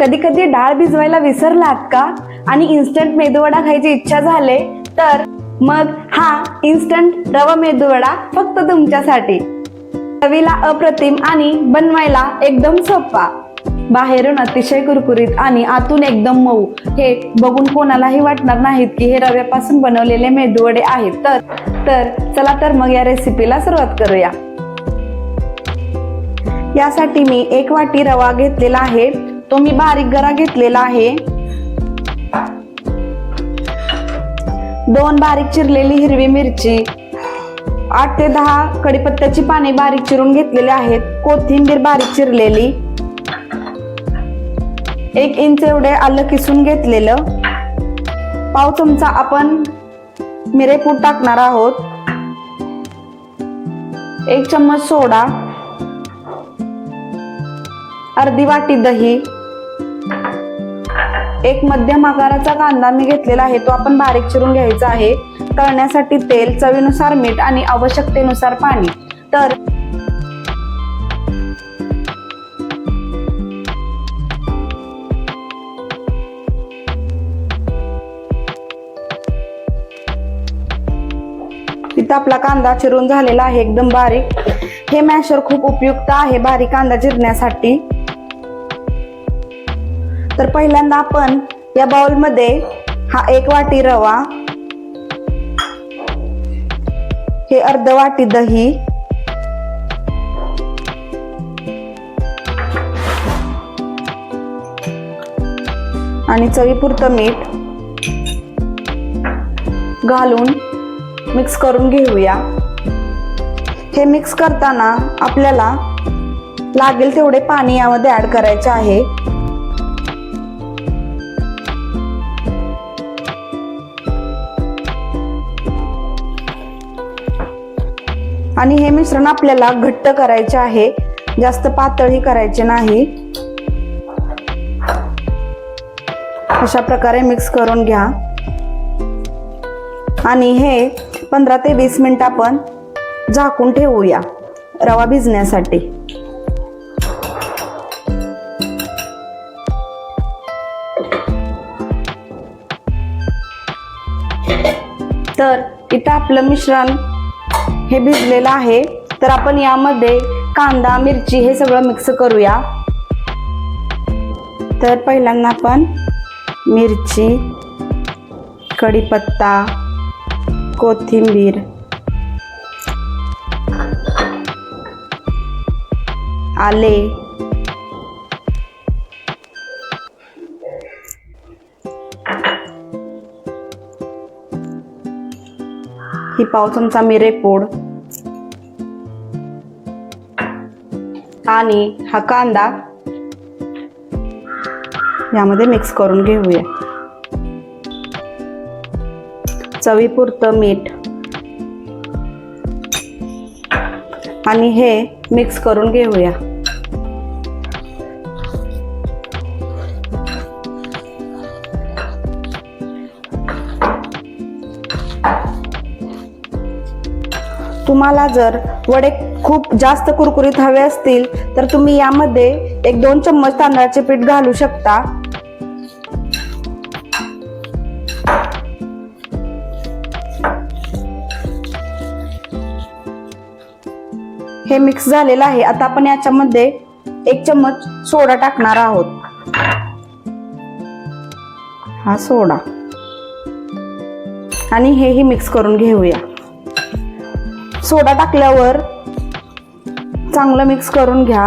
कधी कधी डाळ भिजवायला विसरलात का आणि इन्स्टंट मेदूवडा खायची इच्छा झाले तर मग हा इन्स्टंट रवा मेदूवडा फक्त तुमच्यासाठी। चवीला अप्रतिम आणि बनवायला एकदम सोपा, बाहेरून अतिशय कुरकुरीत आणि आतून एकदम मऊ, हे बघून कोणालाही वाटणार नाहीत की हे रव्यापासून बनवलेले मेदूवडे आहेत। तर चला तर मग या रेसिपीला सुरुवात करूया। यासाठी मी 1 वाटी रवा घेतलेला आहे, तो मी बारीक गरा घेतलेला आहे। 2 बारीक चिरलेली हिरवी मिरची, 8 ते 10 कढीपत्त्याची पाने बारीक चिरून घेतलेले आहेत, कोथिंबीर बारीक चिरलेली, 1 इंच एवढे आलं किसून घेतलेलं, पाव चमचा आपण मिरेपूड टाकणार आहोत, 1 चम्मच सोडा, अर्धी वाटी दही, 1 मध्यम आकाराचा कांदा मी घेतलेला आहे, तो आपण बारीक चिरून घ्यायचा आहे, तळण्यासाठी तेल, चवीनुसार मीठ आणि आवश्यकतेनुसार पाणी। तर इथं आपला कांदा चिरून झालेला आहे एकदम बारीक। हे मॅशर खूप उपयुक्त आहे बारीक कांदा चिरण्यासाठी। तर पहिल्यांदा आपण या बाउल मध्ये हा 1 वाटी रवा, हे अर्ध वाटी दही, आणि चवीपुरतं मीठ घालून मिक्स करून घेऊया। हे मिक्स करताना आपल्याला लागेल तेवढे पाणी यामध्ये ऍड करायचे आहे। आणि हे मिश्रण आपल्याला घट्ट करायचे आहे, जास्त पातळही करायचे नाही। अशा प्रकारे मिक्स करून घ्या आणि हे 15 ते 20 मिनिट आपण झाकून ठेवूया रवा भिजण्यासाठी। तर इथं आपलं मिश्रण हे भिजलेलं आहे, तर आपण यामध्ये कांदा, मिरची हे सगळं मिक्स करूया। तर पहिल्यांदा आपण मिरची, कढीपत्ता, कोथिंबीर, आले, ही पाव चमचा मिरेपूड आणि हा कांदा यामध्ये मिक्स करून घेऊया। चवीपुरतं मीठ आणि हे मिक्स करून घेऊया। तुम्हाला जर वडे खूप जास्त कुरकुरीत हवे असतील तर तुम्ही यामध्ये 1-2 चम्मच तांदळाचे पीठ घालू शकता। हे मिक्स झालेलं आहे, आता आपण याच्यामध्ये 1 चम्मच सोडा टाकणार आहोत, हा सोडा, आणि हेही मिक्स करून घेऊया। सोडा टाकल्यावर चांगलं मिक्स करून घ्या।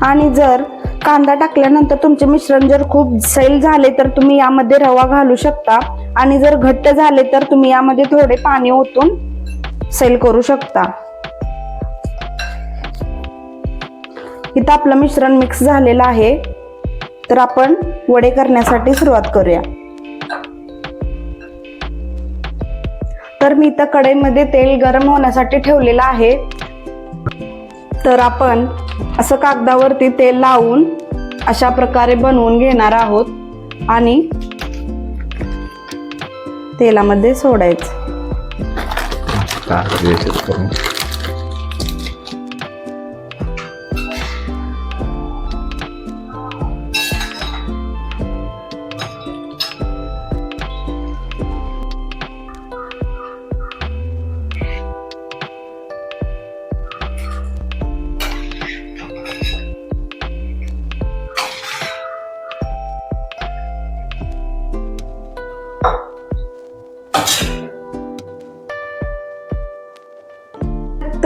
आणि जर कांदा टाकल्यानंतर तुमचे मिश्रण जर खूप सैल झाले तर तुम्ही यामध्ये रवा घालू शकता, आणि जर घट्ट झाले तर तुम्ही यामध्ये थोडे पाणी ओतून सैल करू शकता। इथं आपलं मिश्रण मिक्स झालेलं आहे, तर आपण वडे करण्यासाठी सुरुवात करूया। तर मी इथं कढईमध्ये तेल गरम होण्यासाठी ठेवलेलं आहे, तर आपण असं कागदावरती तेल लावून अशा प्रकारे बनवून घेणार आहोत आणि तेलामध्ये सोडायचं।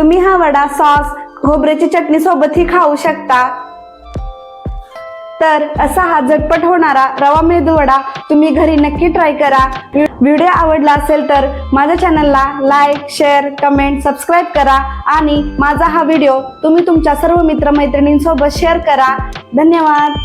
तुम्ही हा वडा सॉस खोबऱ्याची चटणी सोबतही खाऊ शकता। तर असा हा झटपट होणारा रवा मेदू वडा तुम्ही घरी नक्की ट्राय करा। व्हिडिओ आवडला असेल तर माझ्या चॅनलला लाईक, शेअर, कमेंट, सबस्क्राईब करा आणि माझा हा व्हिडिओ तुम्ही तुमच्या सर्व मित्रमैत्रिणींसोबत शेअर करा। धन्यवाद।